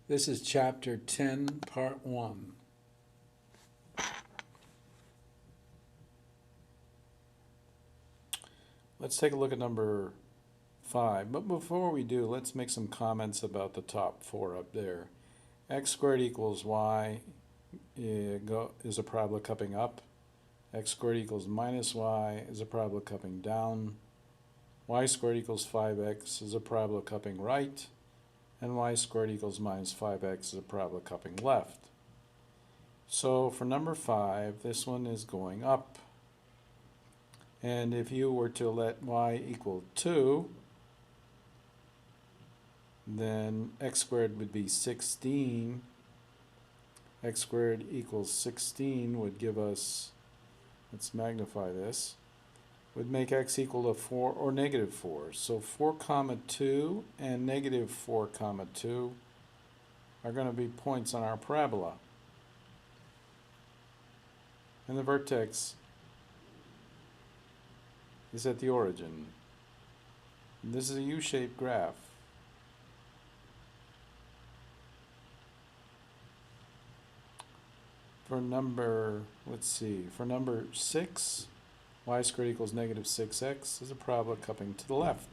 This is Chapter 10, Part 1. Let's take a look at number 5. But before we do, let's make some comments about the top 4 up there. X squared equals y is a parabola cupping up. X squared equals minus y is a parabola cupping down. Y squared equals 5x is a parabola cupping right. And y squared equals minus 5x is a parabola cupping left. So for number 5, this one is going up. And if you were to let y equal 2, then x squared would be 16. X squared equals 16 would give us, let's magnify this, would make x equal to 4 or negative 4. So 4 comma 2 and negative 4 comma 2 are going to be points on our parabola. And the vertex is at the origin. And this is a U-shaped graph. For number, for number 6, y squared equals negative 6x is a parabola cupping to the left.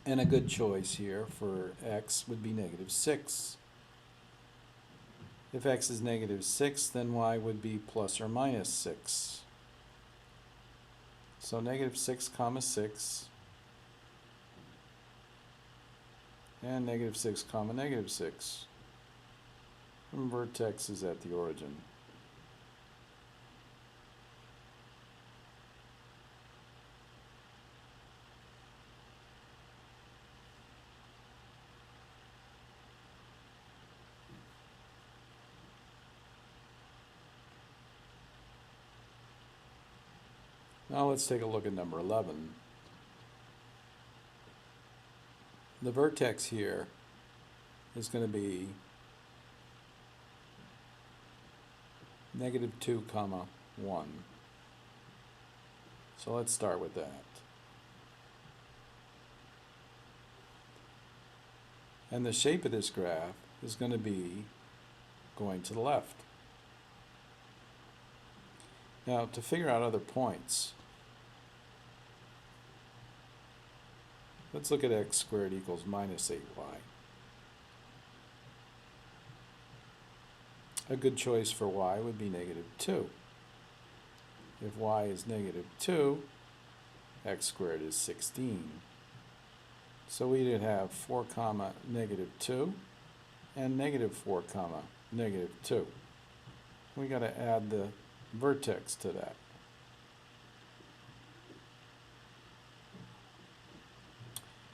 And a good choice here for x would be negative 6. If x is negative 6, then y would be plus or minus 6. So negative 6 comma 6 and negative 6 comma negative 6. And vertex is at the origin. Now let's take a look at number 11. The vertex here is going to be negative 2 comma 1. So let's start with that. And the shape of this graph is going to be going to the left. Now to figure out other points, let's look at x squared equals minus 8y. A good choice for y would be negative 2. If y is negative 2, x squared is 16. So we would have 4 comma negative 2 and negative 4 comma negative 2. We got to add the vertex to that.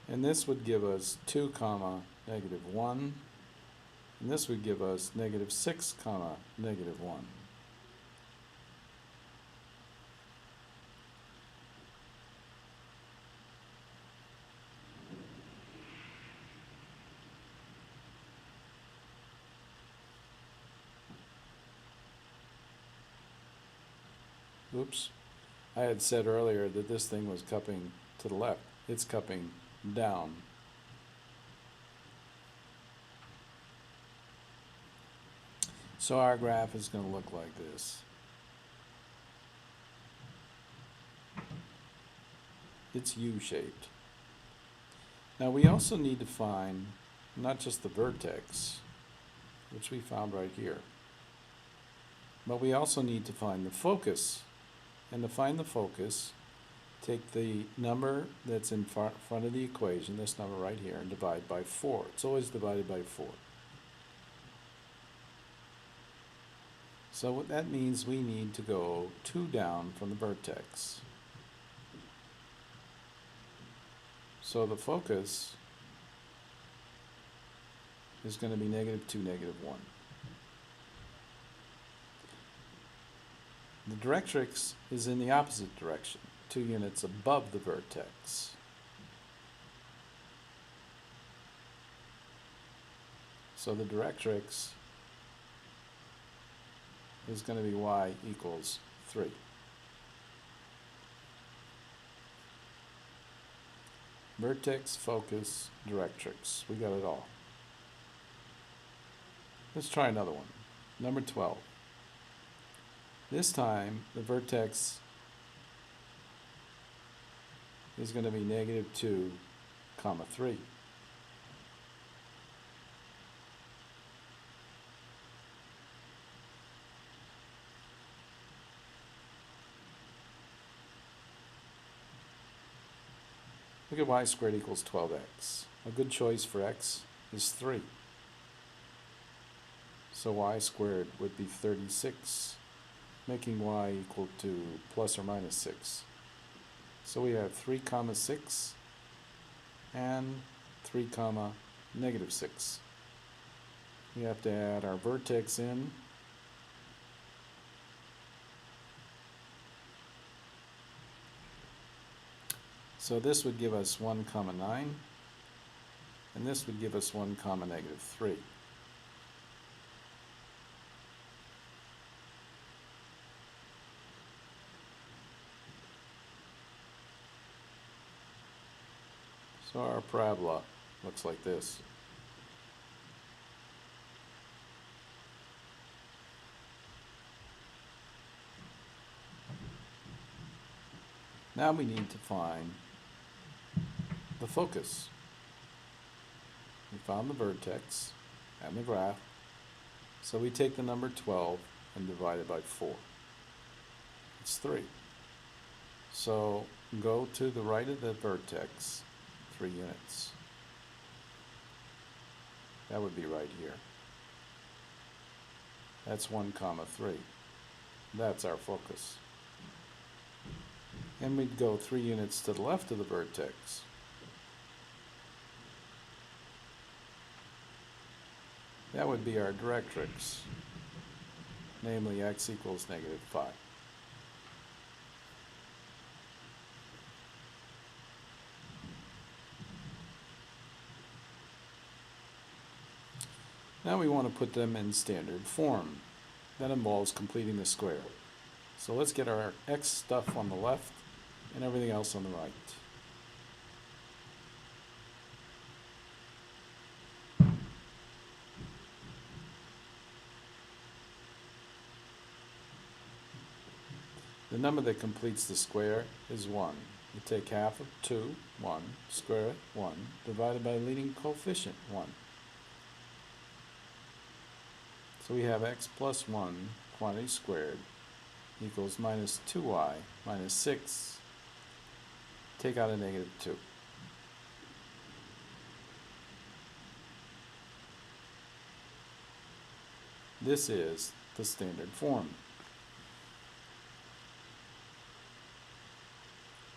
And this would give us 2 comma negative 1. And this would give us negative 6 comma negative 1. Oops. I had said earlier that this thing was cupping to the left. It's cupping down. So our graph is going to look like this. It's U-shaped. Now we also need to find not just the vertex, which we found right here, but we also need to find the focus. And to find the focus, take the number that's in front of the equation, this number right here, and divide by 4. It's always divided by 4. So what that means, we need to go 2 down from the vertex. So the focus is going to be negative 2, negative 1. The directrix is in the opposite direction, 2 units above the vertex. So the directrix is going to be y equals 3. Vertex, focus, directrix. We got it all. Let's try another one. Number 12. This time the vertex is going to be negative 2, comma 3. Look at y squared equals 12x. A good choice for x is 3. So y squared would be 36, making y equal to plus or minus 6. So we have 3 comma 6 and 3 comma negative 6. We have to add our vertex in. So this would give us 1 comma 9, and this would give us 1 comma negative 3. So our parabola looks like this. Now we need to find the focus. We found the vertex and the graph, so we take the number 12 and divide it by 4. It's 3. So go to the right of the vertex 3 units. That would be right here. That's 1 comma 3. That's our focus. And we'd go 3 units to the left of the vertex. That would be our directrix, namely x equals negative 5. Now we want to put them in standard form. That involves completing the square. So let's get our x stuff on the left and everything else on the right. The number that completes the square is 1. You take half of 2, 1, square it, 1, divided by the leading coefficient, 1. So we have x plus 1 quantity squared equals minus 2y minus 6. Take out a negative 2. This is the standard form.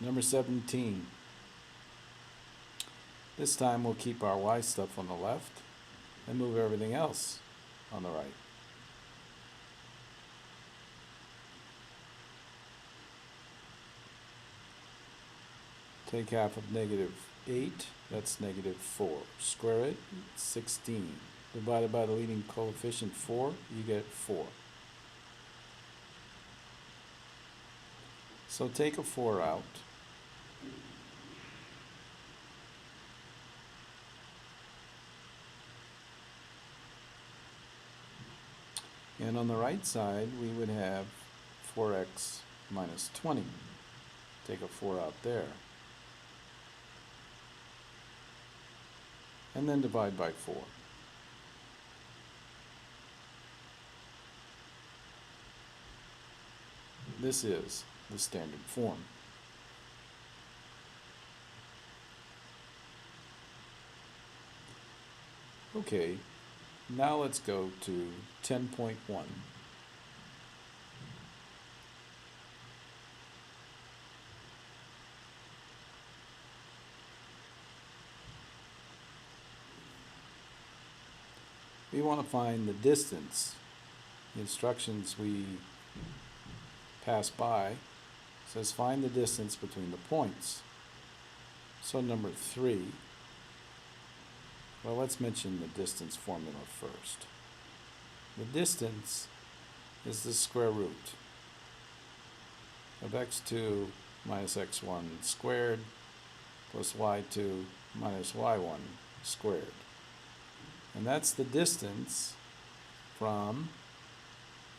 Number 17. This time we'll keep our y stuff on the left and move everything else on the right. Take half of negative 8, that's negative 4. Square it, 16. Divided by the leading coefficient 4, you get 4. So take a 4 out. And on the right side, we would have 4x minus 20. Take a 4 out there. And then divide by 4. This is the standard form. Okay, now let's go to 10.1. We want to find the distance. The instructions we pass by says find the distance between the points. So number 3, well, let's mention the distance formula first. The distance is the square root of x2 minus x1 squared plus y2 minus y1 squared. And that's the distance from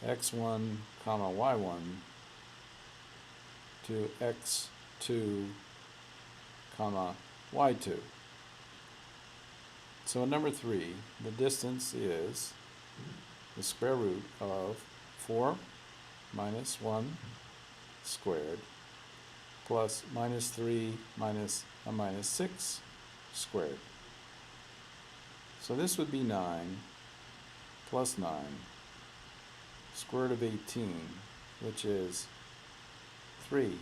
x1 comma y1 to x2 comma y2. So in number 3, the distance is the square root of 4 minus 1 squared plus minus 3 minus a minus 6 squared. So this would be 9 plus 9 square root of 18, which is 3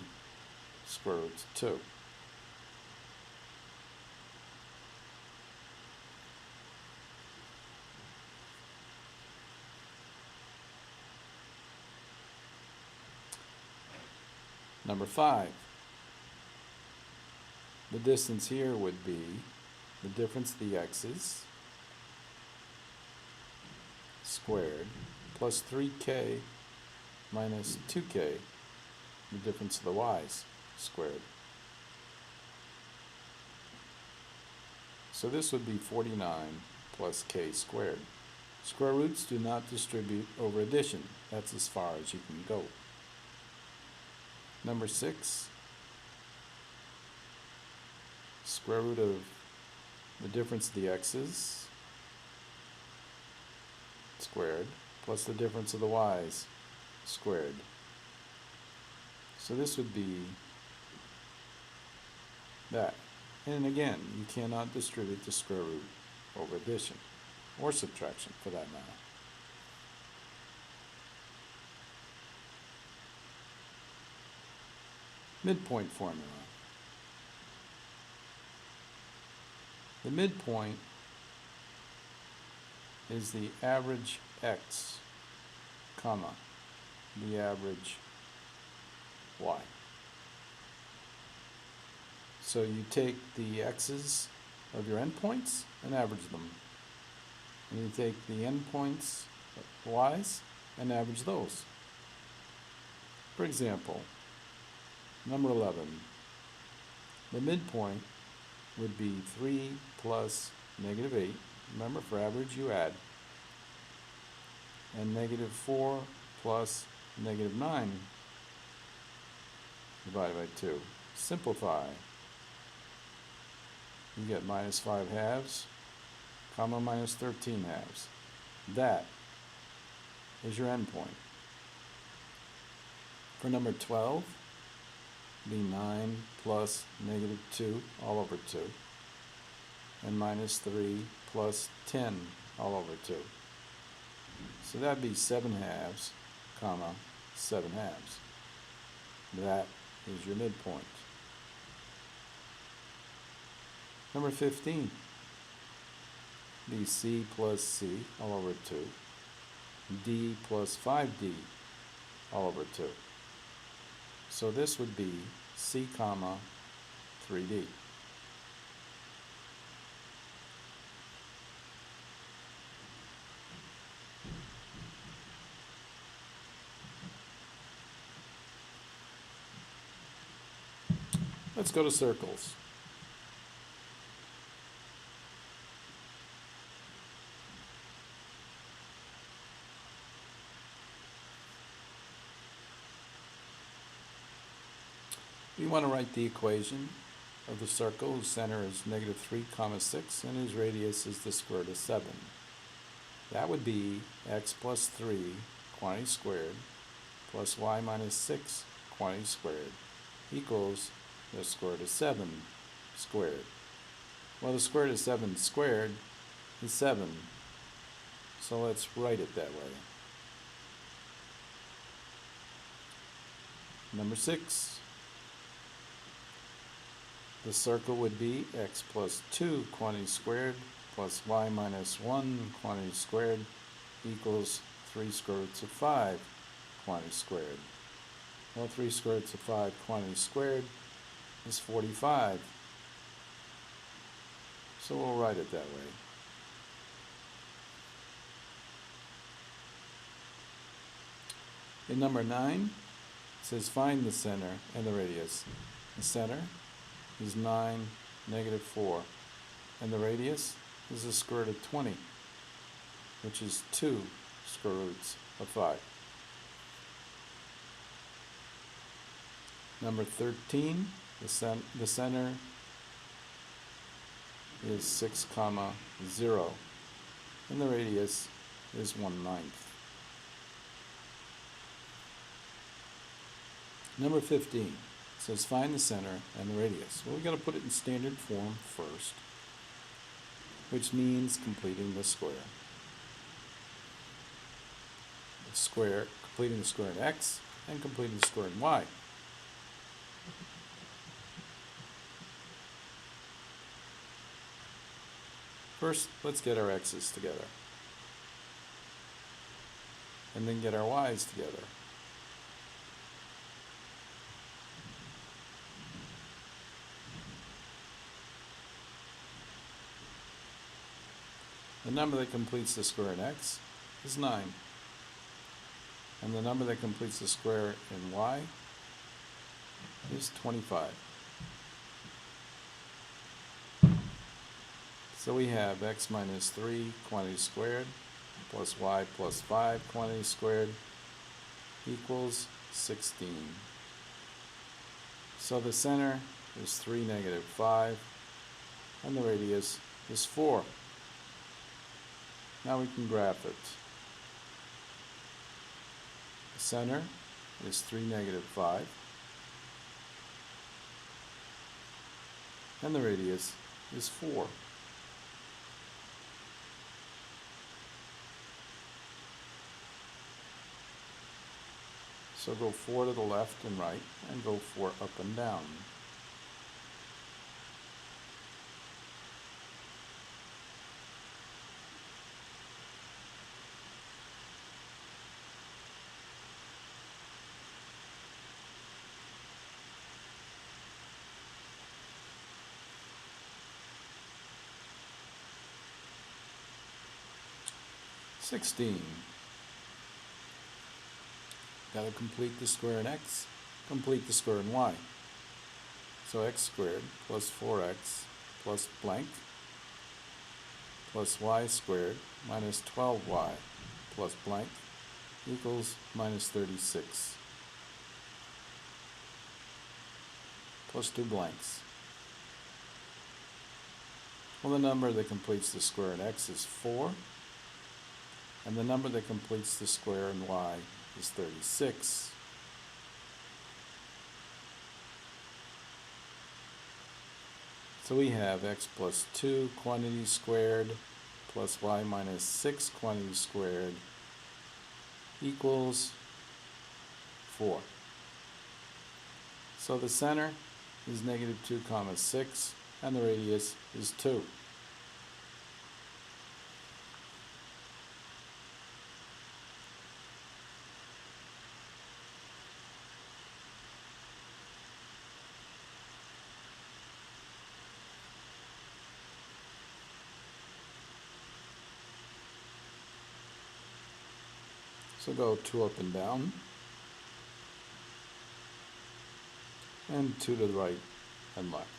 square root of 2. Number 5, the distance here would be the difference of the x's squared plus 3k minus 2k, the difference of the y's squared. So this would be 49 plus k squared. Square roots do not distribute over addition. That's as far as you can go. Number 6, square root of the difference of the x's squared plus the difference of the y's squared. So this would be that. And again, you cannot distribute the square root over addition or subtraction for that matter. Midpoint formula. The midpoint is the average x, comma, the average y. So you take the x's of your endpoints and average them. And you take the endpoints, y's, and average those. For example, number 11, the midpoint would be 3 plus negative 8. Remember, for average you add. And negative 4 plus negative 9 divided by 2. Simplify. You get minus 5 halves, comma minus 13 halves. That is your endpoint. For number 12, be 9 plus negative 2 all over 2, and minus 3 plus 10 all over 2. So that'd be 7 halves, comma, 7 halves. That is your midpoint. Number 15, be c plus c all over 2, d plus 5d all over 2. So this would be c comma 3d. Let's go to circles. We want to write the equation of the circle whose center is negative 3 comma 6 and whose radius is the square root of 7. That would be x plus 3 quantity squared plus y minus 6 quantity squared equals the square root of 7 squared. Well, the square root of 7 squared is 7, so let's write it that way. Number 6. The circle would be x plus 2 quantity squared plus y minus 1 quantity squared equals 3 square roots of 5 quantity squared. Well, 3 square roots of 5 quantity squared is 45. So we'll write it that way. In number 9, it says find the center and the radius. The center is 9, negative 4, and the radius is the square root of 20, which is 2 square roots of 5. Number 13, the center is 6, 0, and the radius is 1/9. Number 15 says find the center and the radius. Well, we've got to put it in standard form first, which means completing the square. Completing the square in x and completing the square in y. First, let's get our x's together, and then get our y's together. The number that completes the square in x is 9. And the number that completes the square in y is 25. So we have x minus 3 quantity squared plus y plus 5 quantity squared equals 16. So the center is 3, -5, and the radius is 4. Now we can graph it. The center is 3, -5, and the radius is 4. So go 4 to the left and right, and go 4 up and down. Got to complete the square in x, complete the square in y. So x squared plus 4x plus blank plus y squared minus 12y plus blank equals minus 36. Plus 2 blanks. Well, the number that completes the square in x is 4, and the number that completes the square in y is 36. So we have x plus 2 quantity squared plus y minus 6 quantity squared equals 4. So the center is -2, 6, and the radius is 2. So go 2 up and down, and 2 to the right and left.